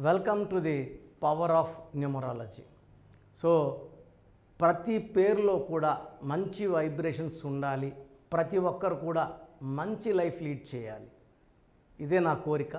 Welcome to the power of numerology. So ప్రతి పేరులో కూడా మంచి వైబ్రేషన్స్ ఉండాలి, ప్రతి ఒక్కరు కూడా మంచి లైఫ్ లీడ్ చేయాలి, ఇదే నా కోరిక.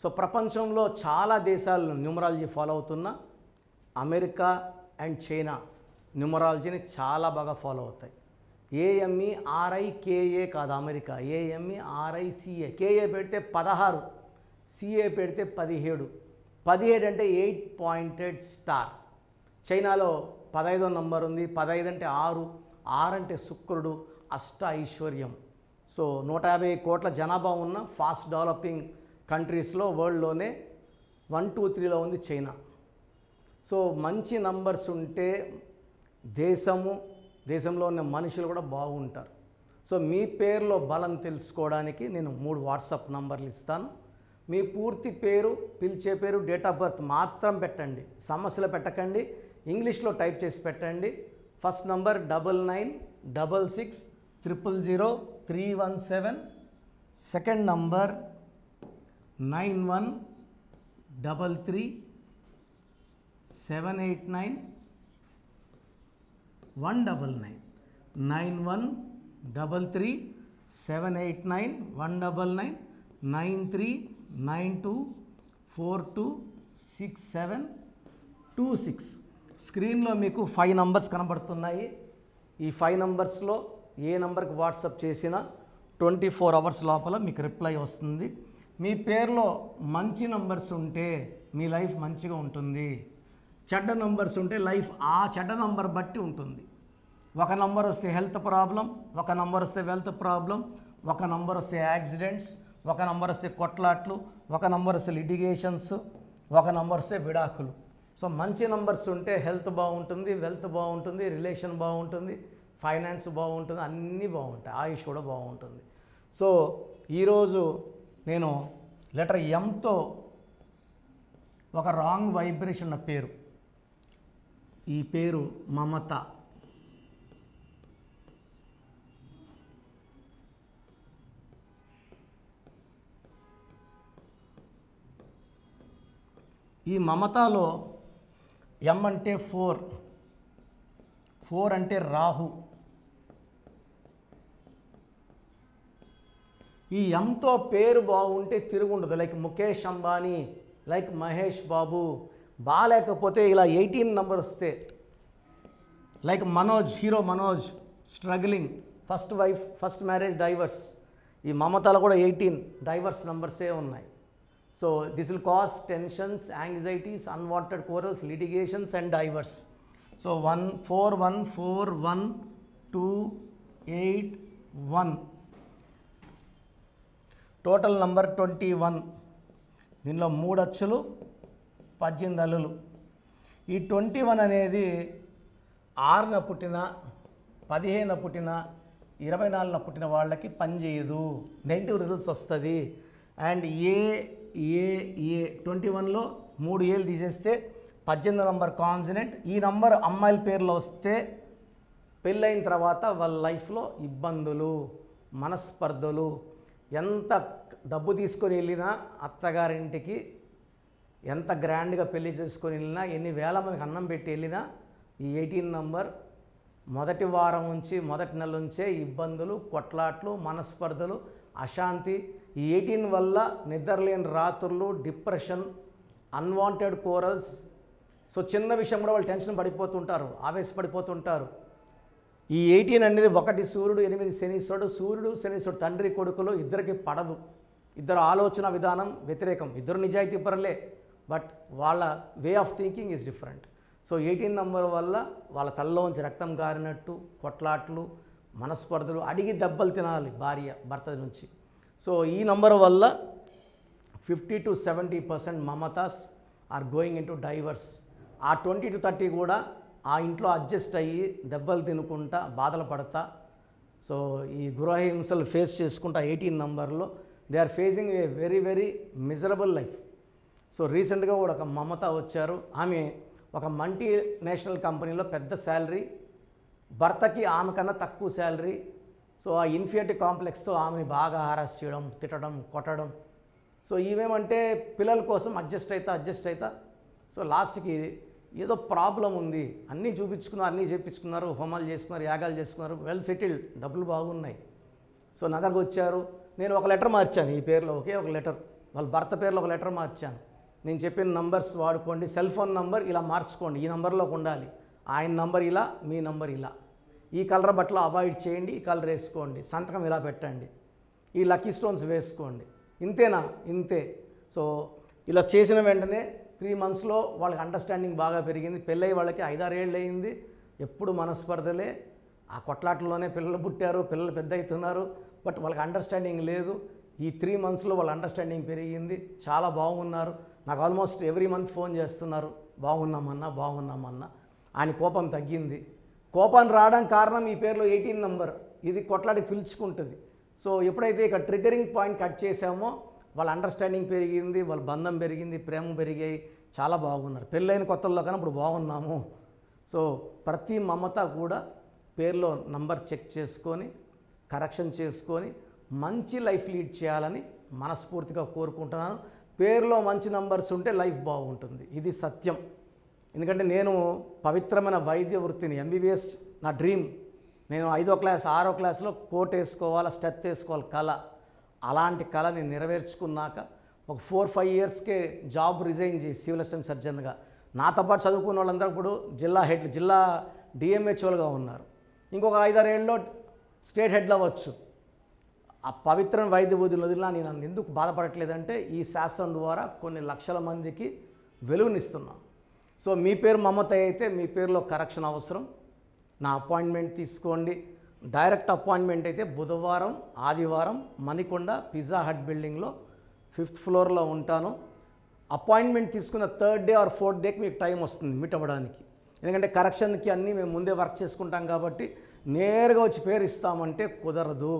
సో ప్రపంచంలో చాలా దేశాలు న్యూమరాలజీ ఫాలో అవుతున్నా, అమెరికా అండ్ చైనా న్యూమరాలజీని చాలా బాగా ఫాలో అవుతాయి. AMERICA కాదు అమెరికా, AMERICA. కేఏ పెడితే 16, సిఏ పెడితే 17. 17 అంటే 8 పాయింటెడ్ స్టార్. చైనాలో 15వ నంబర్ ఉంది. 15 అంటే 6, 6 అంటే శుక్రుడు, అష్ట ఐశ్వర్యం. సో 150 కోట్ల జనాభా ఉన్న ఫాస్ట్ డెవలపింగ్ కంట్రీస్లో వరల్డ్లోనే 1, 2, 3లో ఉంది చైనా. సో మంచి నంబర్స్ ఉంటే దేశంలో ఉన్న మనుషులు కూడా బాగుంటారు. సో మీ పేరులో బలం తెలుసుకోవడానికి నేను 3 వాట్సాప్ నంబర్లు ఇస్తాను. మీ పూర్తి పేరు, పిలిచే పేరు, డేట్ ఆఫ్ బర్త్ మాత్రం పెట్టండి, సమస్యలు పెట్టకండి, ఇంగ్లీష్లో టైప్ చేసి పెట్టండి. First number 9966000317, second number 9133789199, 9133789199, 9392426726. స్క్రీన్లో మీకు 5 నంబర్స్ కనబడుతున్నాయి. ఈ 5 నంబర్స్లో ఏ నంబర్కి వాట్సాప్ చేసినా 24 అవర్స్ లోపల మీకు రిప్లై వస్తుంది. మీ పేరులో మంచి నంబర్స్ ఉంటే మీ లైఫ్ మంచిగా ఉంటుంది, చెడ్డ నంబర్స్ ఉంటే లైఫ్ ఆ చెడ్డ నంబర్ బట్టి ఉంటుంది. ఒక నంబర్ వస్తే హెల్త్ ప్రాబ్లం, ఒక నంబర్ వస్తే వెల్త్ ప్రాబ్లం, ఒక నంబర్ వస్తే యాక్సిడెంట్స్, ఒక నంబర్ వస్తే కొట్లాట్లు, ఒక నంబర్ వస్తే లిటిగేషన్స్, ఒక నంబర్ వస్తే విడాకులు. సో మంచి నంబర్స్ ఉంటే హెల్త్ బాగుంటుంది, వెల్త్ బాగుంటుంది, రిలేషన్ బాగుంటుంది, ఫైనాన్స్ బాగుంటుంది, అన్నీ బాగుంటాయి, ఆయుష్ కూడా బాగుంటుంది. సో ఈరోజు నేను లెటర్ ఎంతో ఒక రాంగ్ వైబ్రేషన్ ఉన్న పేరు, ఈ పేరు మమత. ఈ మమతలో ఎం అంటే 4 అంటే రాహు. ఈ ఎంతో పేరు బాగుంటే తిరుగుండదు. Like Mukesh Ambani, like Mahesh Babu. బాగాలేకపోతే ఇలా 18 నంబర్ వస్తే, like Manoj, hero Manoj, struggling, first wife, first marriage, divorce. ఈ మమతలో కూడా 18 డైవర్స్ నంబర్సే ఉన్నాయి. So this will cause tensions, anxieties, unwanted corals, litigations and diverse. So 14141281, total number 21. దీనిలో 3 అచ్చులు, 18 అల్లులు. ఈ 21 అనేది 6న పుట్టిన, 15న పుట్టిన, 24న పుట్టిన వాళ్ళకి పనిచేయదు, నెగిటివ్ రిజల్ట్స్ వస్తుంది. అండ్ ఏ 21లో 3 ఏళ్ళు తీసేస్తే 18 నంబర్ కాన్సనెంట్. ఈ నంబర్ అమ్మాయిల పేర్లో వస్తే పెళ్ళైన తర్వాత వాళ్ళ లైఫ్లో ఇబ్బందులు, మనస్పర్ధలు, ఎంత డబ్బు తీసుకొని వెళ్ళినా అత్తగారింటికి, ఎంత గ్రాండ్గా పెళ్లి చేసుకొని వెళ్ళినా, ఎన్ని వేల మందికి అన్నం పెట్టి వెళ్ళినా ఈ 18 నంబర్ మొదటి వారం నుంచి, మొదటి నెల నుంచే ఇబ్బందులు, కొట్లాట్లు, మనస్పర్ధలు, అశాంతి. ఈ 18 వల్ల నిద్రలేని రాత్రులు, డిప్రెషన్, అన్వాంటెడ్ కోరల్స్. సో చిన్న విషయం కూడా వాళ్ళు టెన్షన్ పడిపోతుంటారు, ఆవేశపడిపోతుంటారు. ఈ 18 అనేది 1 సూర్యుడు, 8 శనీశ్వరుడు. సూర్యుడు శనీశ్వరుడు తండ్రి కొడుకులు ఇద్దరికి పడదు, ఇద్దరు ఆలోచన విధానం వ్యతిరేకం. ఇద్దరు నిజాయితీ పరులే, బట్ వాళ్ళ way of thinking is different. So 18 number వల్ల వాళ్ళ తలలోంచి రక్తం గారినట్టు, కొట్లాట్లు, మనస్పర్ధలు, అడిగి దెబ్బలు తినాలి భార్య భర్త నుంచి. సో ఈ నంబర్ వల్ల 50 to 70% marriages are going into divorce. ఆ 20 to 30 కూడా ఆ ఇంట్లో అడ్జస్ట్ అయ్యి దెబ్బలు తినుకుంటా, బాధలు పడతా, సో ఈ గృహహింసలు ఫేస్ చేసుకుంటా 18 నంబర్లో they are facing a very very miserable life. So రీసెంట్గా కూడా ఒక మమత వచ్చారు. ఆమె ఒక మల్టీనేషనల్ కంపెనీలో పెద్ద శాలరీ, భర్తకి ఆమె కన్నా తక్కువ శాలరీ. సో ఆ ఇన్ఫీరియారిటీ కాంప్లెక్స్తో ఆమెని బాగా హారాస్ చేయడం, తిట్టడం, కొట్టడం. సో ఇవేమంటే పిల్లల కోసం అడ్జస్ట్ అవుతా సో లాస్ట్కి ఏదో ప్రాబ్లం ఉంది, అన్నీ చూపించుకున్నారు, అన్నీ చేయించుకున్నారు, హోమాలు చేసుకున్నారు, యాగాలు చేసుకున్నారు, వెల్ సెటిల్డ్, డబ్బులు బాగున్నాయి. సో నా దగ్గరకు వచ్చారు, నేను ఒక లెటర్ మార్చాను ఈ పేరులో, ఒకే ఒక లెటర్, వాళ్ళ భర్త పేరులో ఒక లెటర్ మార్చాను. నేను చెప్పిన నంబర్స్ వాడుకోండి, సెల్ ఫోన్ నంబర్ ఇలా మార్చుకోండి, ఈ నంబర్లోకి ఉండాలి, ఆయన నంబర్ ఇలా, మీ నంబర్ ఇలా, ఈ కలర్ బట్టలు అవాయిడ్ చేయండి, ఈ కలర్ వేసుకోండి, సంతకం ఇలా పెట్టండి, ఈ లక్కీ స్టోన్స్ వేసుకోండి. ఇంతేనా? ఇంతే. సో ఇలా చేసిన వెంటనే 3 monthsలో వాళ్ళకి అండర్స్టాండింగ్ బాగా పెరిగింది. పెళ్ళయి వాళ్ళకి 5-6 ఏళ్ళు అయింది. ఎప్పుడు మనస్పర్ధలే, ఆ కొట్లాటల్లోనే పిల్లలు పుట్టారు, పిల్లలు పెద్ద అవుతున్నారు, బట్ వాళ్ళకి అండర్స్టాండింగ్ లేదు. ఈ 3 monthsలో వాళ్ళ అండర్స్టాండింగ్ పెరిగింది, చాలా బాగున్నారు. నాకు ఆల్మోస్ట్ ఎవ్రీ మంత్ ఫోన్ చేస్తున్నారు, బాగున్నామన్నా. ఆయన కోపం తగ్గింది. కోపం రావడానికి కారణం ఈ పేరులో 18 నంబర్, ఇది కొట్లాడికి పిలుచుకుంటుంది. సో ఎప్పుడైతే ఇక్కడ ట్రిగరింగ్ పాయింట్ కట్ చేసామో వాళ్ళ అండర్స్టాండింగ్ పెరిగింది, వాళ్ళ బంధం పెరిగింది, ప్రేమ పెరిగాయి, చాలా బాగున్నారు. పెళ్ళైన కొత్తల్లో కన్నా ఇప్పుడు బాగున్నాము. సో ప్రతి మమత కూడా పేరులో నంబర్ చెక్ చేసుకొని కరెక్షన్ చేసుకొని మంచి లైఫ్ లీడ్ చేయాలని మనస్ఫూర్తిగా కోరుకుంటున్నాను. పేరులో మంచి నంబర్స్ ఉంటే లైఫ్ బాగుంటుంది, ఇది సత్యం. ఎందుకంటే నేను పవిత్రమైన వైద్య వృత్తిని, ఎంబీబీఎస్ నా డ్రీమ్. నేను 5వ క్లాస్ 6వ క్లాస్లో కోట్ వేసుకోవాలి, స్టెత్ వేసుకోవాలి కళ. అలాంటి కళ నేను నెరవేర్చుకున్నాక ఒక 4-5 yearsకే జాబ్ రిజైన్ చేసి సివిల్ అసిస్టెంట్ సర్జన్గా, నాతో పాటు చదువుకున్న వాళ్ళందరూ ఇప్పుడు జిల్లా డిఎంహెచ్ఓలుగా ఉన్నారు. ఇంకొక 5-6 ఏళ్ళలో స్టేట్ హెడ్లు అవ్వచ్చు. ఆ పవిత్రమైన వైద్య వదిలినా నేను ఎందుకు బాధపడట్లేదంటే ఈ శాస్త్రం ద్వారా కొన్ని లక్షల మందికి వెలుగునిస్తున్నాను. సో మీ పేరు మమత అయితే మీ పేరులో కరెక్షన్ అవసరం. నా అపాయింట్మెంట్ తీసుకోండి. డైరెక్ట్ అపాయింట్మెంట్ అయితే బుధవారం, ఆదివారం మణికొండ పిజ్జా హట్ బిల్డింగ్లో 5th floorలో ఉంటాను. అపాయింట్మెంట్ తీసుకున్న 3rd day or 4th dayకి మీకు టైం వస్తుంది మీట్ అవ్వడానికి. ఎందుకంటే కరెక్షన్కి అన్నీ మేము ముందే వర్క్ చేసుకుంటాం కాబట్టి నేరుగా వచ్చి పేరు ఇస్తామంటే కుదరదు.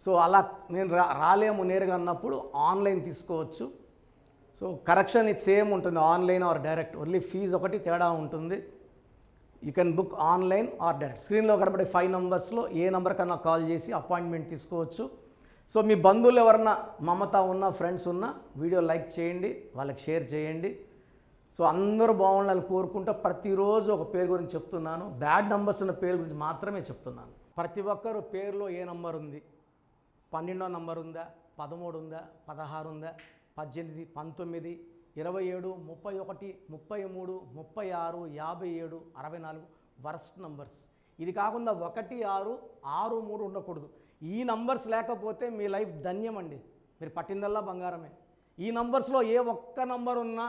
సో అలా నేను రాలేము నేరుగా అన్నప్పుడు ఆన్లైన్ తీసుకోవచ్చు. సో కరెక్షన్ ఇది సేమ్ ఉంటుంది, online or direct, only fee ఒకటి తేడా ఉంటుంది. You can book online or direct. స్క్రీన్లో కనబడే 5 numbers ఏ నెంబర్ కన్నా కాల్ చేసి అపాయింట్మెంట్ తీసుకోవచ్చు. సో మీ బంధువులు ఎవరన్నా మమత ఉన్న ఫ్రెండ్స్ ఉన్నా వీడియో లైక్ చేయండి, వాళ్ళకి షేర్ చేయండి. సో అందరూ బాగుండాలని కోరుకుంటూ ప్రతిరోజు ఒక పేరు గురించి చెప్తున్నాను. బ్యాడ్ నంబర్స్ ఉన్న పేరు గురించి మాత్రమే చెప్తున్నాను. ప్రతి ఒక్కరు పేరులో ఏ నంబర్ ఉంది, 12వ నంబర్ ఉందా, 13 ఉందా, 16 ఉందా, 18, 19, 27, 31, 33, 36, 57, 64 వర్స్ట్ నంబర్స్. ఇది కాకుండా 1, 6, 6, 3 ఉండకూడదు. ఈ నంబర్స్ లేకపోతే మీ లైఫ్ ధన్యం అండి, మీరు పట్టిందల్లా బంగారమే. ఈ నంబర్స్లో ఏ ఒక్క నంబర్ ఉన్నా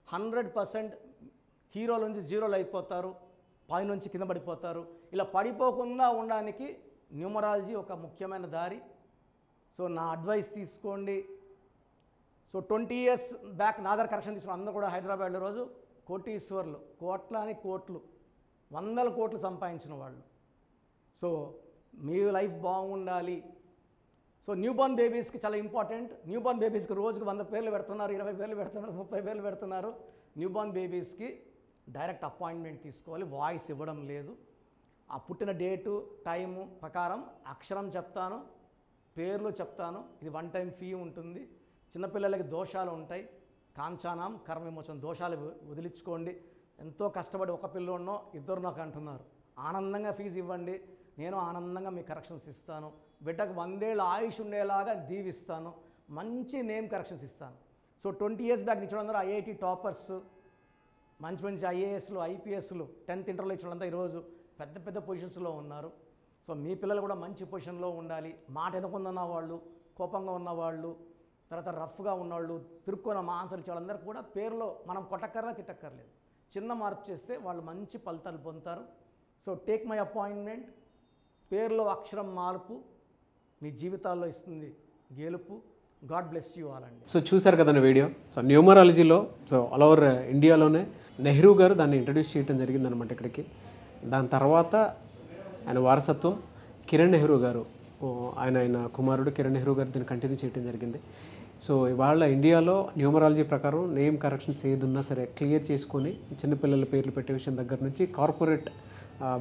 100% హీరోల నుంచి జీరోలు అయిపోతారు, పైనుంచి కింద పడిపోతారు. ఇలా పడిపోకుండా ఉండడానికి న్యూమరాలజీ ఒక ముఖ్యమైన దారి. సో నా అడ్వైస్ తీసుకోండి. సో 20 years బ్యాక్ నా దగ్గర కరెక్షన్ తీసుకున్న అందరూ కూడా హైదరాబాద్లో రోజు కోటీశ్వర్లు, కోట్లు 100 కోట్లు సంపాదించిన వాళ్ళు. సో మీ లైఫ్ బాగుండాలి. సో న్యూబార్న్ బేబీస్కి చాలా ఇంపార్టెంట్. న్యూబార్న్ బేబీస్కి రోజుకు 100 పేర్లు పెడుతున్నారు, 20 పేర్లు పెడుతున్నారు, 30 పేర్లు పెడుతున్నారు. న్యూబార్న్ బేబీస్కి డైరెక్ట్ అపాయింట్మెంట్ తీసుకోవాలి, వాయిస్ ఇవ్వడం లేదు. ఆ పుట్టిన డేటు టైము ప్రకారం అక్షరం చెప్తాను, పేర్లు చెప్తాను. ఇది 1 time ఫీ ఉంటుంది. చిన్నపిల్లలకి దోషాలు ఉంటాయి, కాంచానాం కర్మ విమోచన, దోషాలు వదిలించుకోండి. ఎంతో కష్టపడి ఒక పిల్లోన్నో ఇద్దరు నాకు అంటున్నారు, ఆనందంగా ఫీజు ఇవ్వండి, నేను ఆనందంగా మీ కరెక్షన్స్ ఇస్తాను. బిడ్డకు 100 ఏళ్ళ ఆయుష్ ఉండేలాగా దీవిస్తాను, మంచి నేమ్ కరెక్షన్స్ ఇస్తాను. సో 20 years బ్యాక్ ఇచ్చిన అందరూ ఐఐటి టాపర్స్, మంచి ఐఏఎస్లు, ఐపీఎస్లు, 10th ఇంటర్లో ఇచ్చిన వాళ్ళంతా ఈరోజు పెద్ద పొజిషన్స్లో ఉన్నారు. సో మీ పిల్లలు కూడా మంచి పొజిషన్లో ఉండాలి. మాట ఎదుకున్న వాళ్ళు, కోపంగా ఉన్నవాళ్ళు, తర్వాత రఫ్గా ఉన్నవాళ్ళు, తిరుక్కున్న ఆన్సర్లు ఇచ్చే వాళ్ళందరూ కూడా పేరులో మనం కొట్టక్కర్లా తిట్టక్కర్లేదు, చిన్న మార్పు చేస్తే వాళ్ళు మంచి ఫలితాలు పొందుతారు. So take my appointment. పేరులో అక్షరం మార్పు మీ జీవితాల్లో ఇస్తుంది గెలుపు. గాడ్ బ్లెస్ యూ ఆల్ అండి. సో చూసారు కదండి వీడియో. సో న్యూమరాలజీలో సో ఆల్ ఓవర్ ఇండియాలోనే నెహ్రూ గారు దాన్ని ఇంట్రడ్యూస్ చేయడం జరిగిందనమాట ఇక్కడికి. దాని తర్వాత ఆయన వారసత్వం కిరణ్ నెహ్రూ గారు, ఆయన కుమారుడు కిరణ్ నెహ్రూ గారు దీన్ని కంటిన్యూ చేయడం జరిగింది. సో ఇవాళ ఇండియాలో న్యూమరాలజీ ప్రకారం నేమ్ కరెక్షన్స్ ఏదున్నా సరే క్లియర్ చేసుకొని చిన్నపిల్లల పేర్లు పెట్టే విషయం దగ్గర నుంచి కార్పొరేట్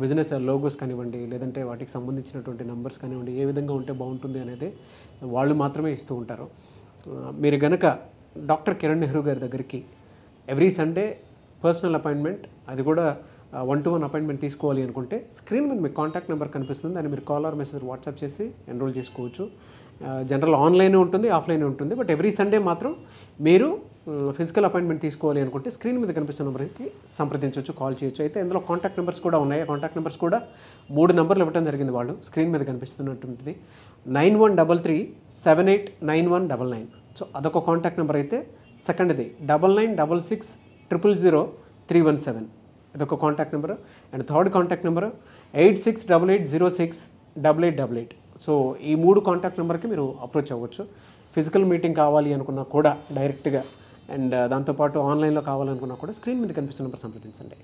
బిజినెస్ లోగోస్ కానివ్వండి, లేదంటే వాటికి సంబంధించినటువంటి నెంబర్స్ కానివ్వండి, ఏ విధంగా ఉంటే బాగుంటుంది అనేది వాళ్ళు మాత్రమే ఇస్తూ ఉంటారు. మీరు గనక డాక్టర్ కిరణ్ నెహ్రూ గారి దగ్గరికి ఎవ్రీ సండే పర్సనల్ అపాయింట్మెంట్, అది కూడా 1-to-1 అపాయింట్మెంట్ తీసుకోవాలి అనుకుంటే స్క్రీన్ మీద మీకు కాంటాక్ట్ నెంబర్ కనిపిస్తుంది, దాన్ని మీరు కాల్ ఆర్ మెసేజ్ వాట్సాప్ చేసి ఎన్రోల్ చేసుకోవచ్చు. జనరల్ ఆన్లైన్ ఉంటుంది, ఆఫ్లైన్ ఉంటుంది. బట్ ఎవ్రీ సండే మాత్రం మీరు ఫిజికల్ అపాయింట్మెంట్ తీసుకోవాలి అనుకుంటే స్క్రీన్ మీద కనిపిస్తున్న నెంబర్కి సంప్రదించవచ్చు, కాల్ చేయొచ్చు. అయితే ఇందులో కాంటాక్ట్ నెంబర్స్ కూడా ఉన్నాయి. కాంటాక్ట్ నెంబర్స్ కూడా 3 నెంబర్లు ఇవ్వడం జరిగింది వాళ్ళు, స్క్రీన్ మీద కనిపిస్తున్నటువంటిది 9133789199. సో అదొక కాంటాక్ట్ నెంబర్. అయితే సెకండ్ది 9966000317, ఇదొక contact number. And third contact number 8688068888. So ఈ 3 కాంటాక్ట్ నెంబర్కి మీరు అప్రోచ్ అవ్వచ్చు. ఫిజికల్ మీటింగ్ కావాలి అనుకున్నా కూడా డైరెక్ట్గా, అండ్ దాంతోపాటు ఆన్లైన్లో కావాలనుకున్నా కూడా స్క్రీన్ మీద కనిపిస్తున్న నెంబర్ సంప్రదించండి.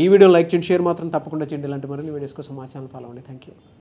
ఈ వీడియో లైక్ చేయండి, షేర్ మాత్రం తప్పకుండా చేయండి. ఇలాంటి మరిన్ని వీడియోస్ కోసం మా ఛానల్ ఫాలో అవ్వండి. Thank you.